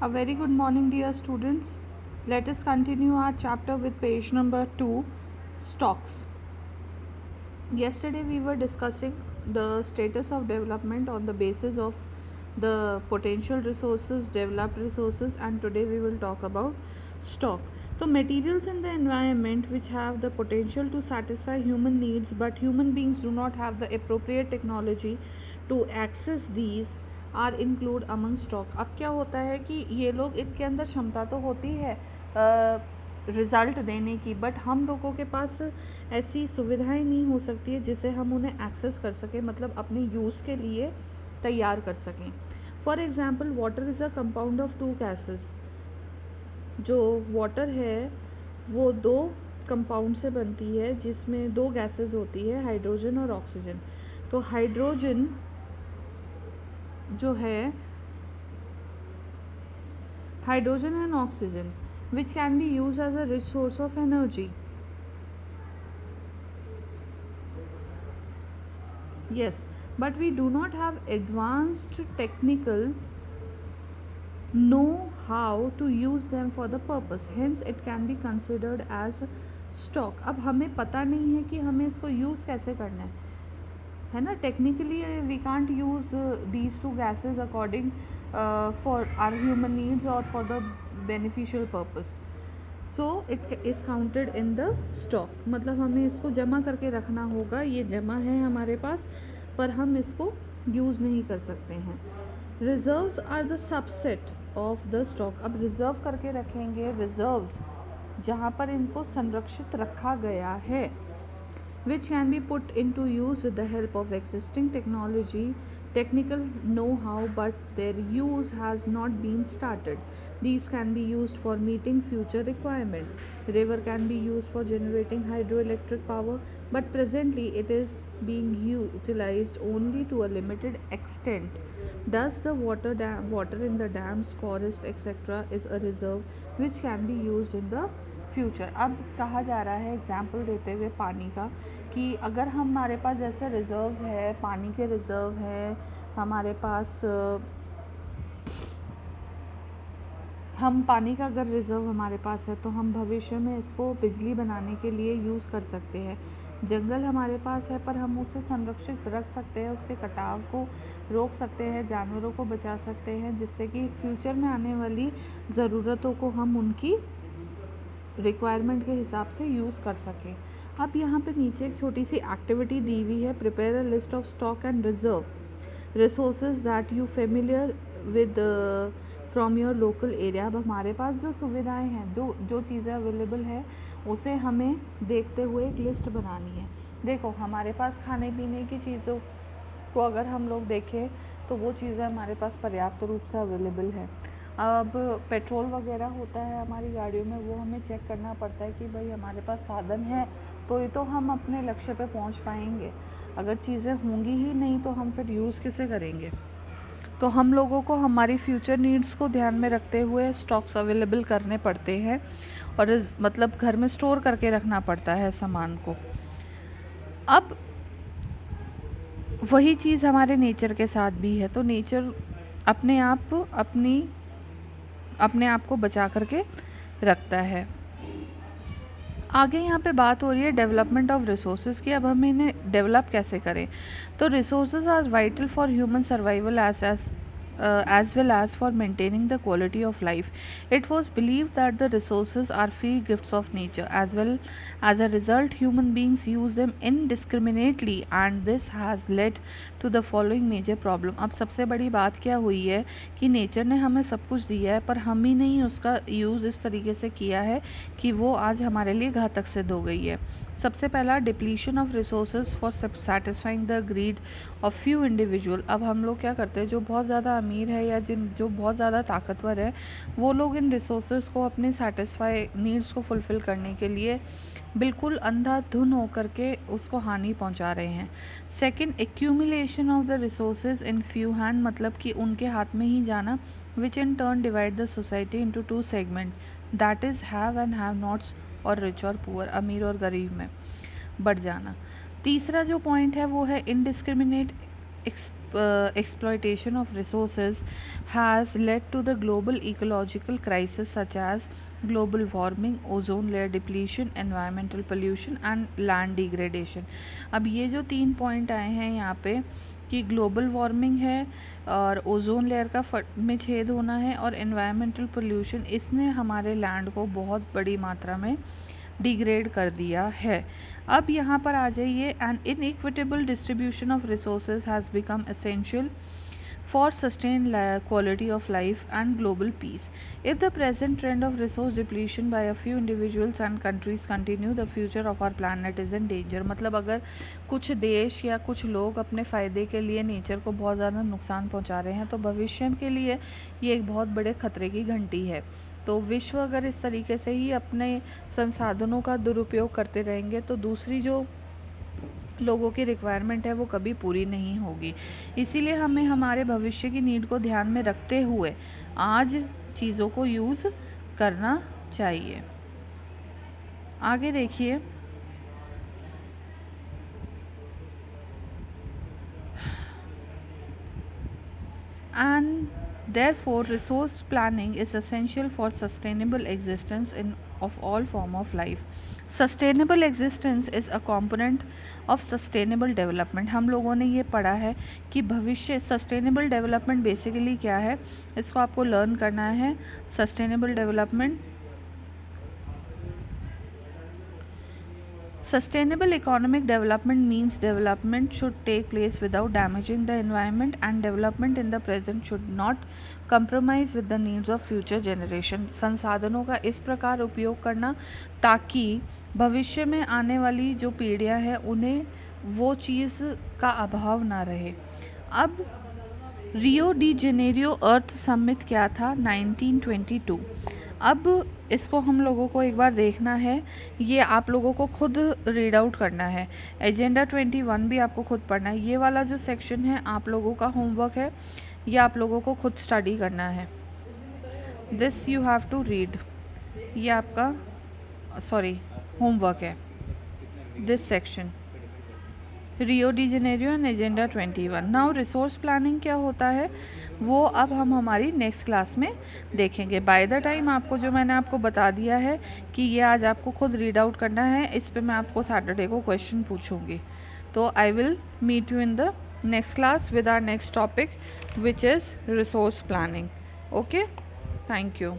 A very good morning, dear students. Let us continue our chapter with page number 2, stocks. Yesterday we were discussing the status of development on the basis of the potential resources, developed resources, and today we will talk about stock. So materials in the environment which have the potential to satisfy human needs, but human beings do not have the appropriate technology to access these are include among stock. अब क्या होता है कि ये लोग, इनके अंदर क्षमता तो होती है रिज़ल्ट देने की, बट हम लोगों के पास ऐसी सुविधाएं नहीं हो सकती है जिसे हम उन्हें एक्सेस कर सकें, मतलब अपने यूज़ के लिए तैयार कर सकें. For example, water is a compound of 2 gases. जो वाटर है वो 2 कंपाउंड से बनती है जिसमें 2 गैसेस होती है, हाइड्रोजन और ऑक्सीजन. तो हाइड्रोजन जो है, hydrogen and oxygen which can be use as a rich source of energy. Yes, but we do not have advanced technical know how to use them for the purpose, hence it can be considered as stock. अब हमें पता नहीं है कि हमें इसको use कैसे करना है ना. Technically we can't use these 2 gases according for our human needs और for the beneficial purpose. So it is counted in the stock. मतलब हमें इसको जमा करके रखना होगा. ये जमा है हमारे पास पर हम इसको यूज़ नहीं कर सकते हैं. Reserves are the subset of the stock. अब रिजर्व करके रखेंगे, रिजर्व्स जहाँ पर इनको संरक्षित रखा गया है, which can be put into use with the help of existing technical know-how, but their use has not been started. These can be used for meeting future requirement. River can be used for generating hydroelectric power, but presently it is being utilized only to a limited extent. Thus the water in the dams, forest, etc. is a reserve which can be used in the future. अब कहा जा रहा है example देते हुए पानी का, कि अगर हमारे पास जैसे रिज़र्व्स है, पानी के रिज़र्व है हमारे पास, हम पानी का अगर रिज़र्व हमारे पास है तो हम भविष्य में इसको बिजली बनाने के लिए यूज़ कर सकते हैं. जंगल हमारे पास है पर हम उसे संरक्षित रख सकते हैं, उसके कटाव को रोक सकते हैं, जानवरों को बचा सकते हैं, जिससे कि फ्यूचर में आने वाली ज़रूरतों को हम उनकी रिक्वायरमेंट के हिसाब से यूज़ कर सकें. अब यहाँ पे नीचे एक छोटी सी एक्टिविटी दी हुई है, prepare a list of stock and reserve resources that you familiar with from your local area. अब हमारे पास जो सुविधाएं हैं, जो चीज़ें अवेलेबल है, उसे हमें देखते हुए एक लिस्ट बनानी है. देखो, हमारे पास खाने पीने की चीज़ों को अगर हम लोग देखें तो वो चीज़ें हमारे पास पर्याप्त रूप से अवेलेबल है. अब पेट्रोल वगैरह होता है हमारी गाड़ियों में, वो हमें चेक करना पड़ता है कि भाई हमारे पास साधन है तो ये तो हम अपने लक्ष्य पे पहुंच पाएंगे. अगर चीज़ें होंगी ही नहीं तो हम फिर यूज़ किसे करेंगे. तो हम लोगों को हमारी फ्यूचर नीड्स को ध्यान में रखते हुए स्टॉक्स अवेलेबल करने पड़ते हैं और मतलब घर में स्टोर करके रखना पड़ता है सामान को. अब वही चीज़ हमारे नेचर के साथ भी है. तो नेचर अपने आप को बचा करके रखता है. आगे यहाँ पे बात हो रही है डेवलपमेंट ऑफ रिसोर्सेज की. अब हम इन्हें डेवलप कैसे करें. तो resources are vital for human survival as well as for maintaining the quality of life. It was believed that the resources are free gifts of nature. As well as a result, human beings use them indiscriminately and this has led to the following major problem. अब सबसे बड़ी बात क्या हुई है कि nature ने हमें सब कुछ दिया है पर हम ही नहीं उसका यूज़ इस तरीके से किया है कि वो आज हमारे लिए घातक सिद्ध हो गई है. सबसे पहला, depletion of resources for satisfying the greed of few individual. अब हम लोग क्या करते हैं, जो बहुत ज़्यादा अमीर है या जो बहुत ज़्यादा ताकतवर है, वो लोग इन रिसोर्सेज को अपने सेटिस्फाई नीड्स को फुलफ़िल करने के लिए बिल्कुल अंधाधुन होकर के उसको हानि पहुंचा रहे हैं. Second, accumulation of the resources in few hand, मतलब कि उनके हाथ में ही जाना, which in turn divide the society into 2 segment, that is have and have nots और रिच और पुअर, अमीर और गरीब में बढ़ जाना. तीसरा जो पॉइंट है वो है indiscriminate exploitation of resources has led to the global ecological crisis such as global warming, ozone layer depletion, environmental pollution and land degradation. अब ये जो 3 पॉइंट आए हैं यहाँ पे कि ग्लोबल वार्मिंग है और ओजोन लेयर का में छेद होना है और एनवायरमेंटल पोल्यूशन, इसने हमारे लैंड को बहुत बड़ी मात्रा में डिग्रेड कर दिया है। अब यहाँ पर आ जाइए, an inequitable distribution of resources has become essential for sustained quality of life and global peace. If the present trend of resource depletion by a few individuals and countries continue, the future of our planet is in danger. मतलब अगर कुछ देश या कुछ लोग अपने फ़ायदे के लिए नेचर को बहुत ज़्यादा नुकसान पहुंचा रहे हैं तो भविष्य के लिए ये एक बहुत बड़े खतरे की घंटी है। तो विश्व अगर इस तरीके से ही अपने संसाधनों का दुरुपयोग करते रहेंगे तो दूसरी जो लोगों की रिक्वायरमेंट है वो कभी पूरी नहीं होगी। इसीलिए हमें हमारे भविष्य की नीड को ध्यान में रखते हुए आज चीज़ों को यूज़ करना चाहिए। आगे देखिए, and therefore resource planning is essential for sustainable existence in of all form of life. Sustainable existence is a component of sustainable development. हम लोगों ने ये पढ़ा है कि भविष्य सस्टेनेबल डेवलपमेंट बेसिकली क्या है, इसको आपको लर्न करना है। Sustainable development, sustainable economic development means development should take place without damaging the environment and development in the present should not compromise with the needs of future generation. संसाधनों का इस प्रकार उपयोग करना ताकि भविष्य में आने वाली जो पीढ़ियां हैं उन्हें वो चीज़ का अभाव ना रहे। अब रियो डी जेनेरियो अर्थ समिट क्या था? 1922। अब इसको हम लोगों को एक बार देखना है, ये आप लोगों को खुद रीड आउट करना है। एजेंडा 21 भी आपको खुद पढ़ना है। ये वाला जो सेक्शन है आप लोगों का होमवर्क है, ये आप लोगों को खुद स्टडी करना है। This you have to read, ये आपका होमवर्क है। This section Rio de Janeiro and agenda 21। Now resource planning क्या होता है वो अब हम हमारी नेक्स्ट क्लास में देखेंगे। बाय द टाइम आपको जो मैंने आपको बता दिया है कि ये आज आपको खुद रीड आउट करना है, इस पे मैं आपको सैटरडे को क्वेश्चन पूछूंगी। तो I will meet you in the next class with our next topic which is resource planning. Okay, thank you.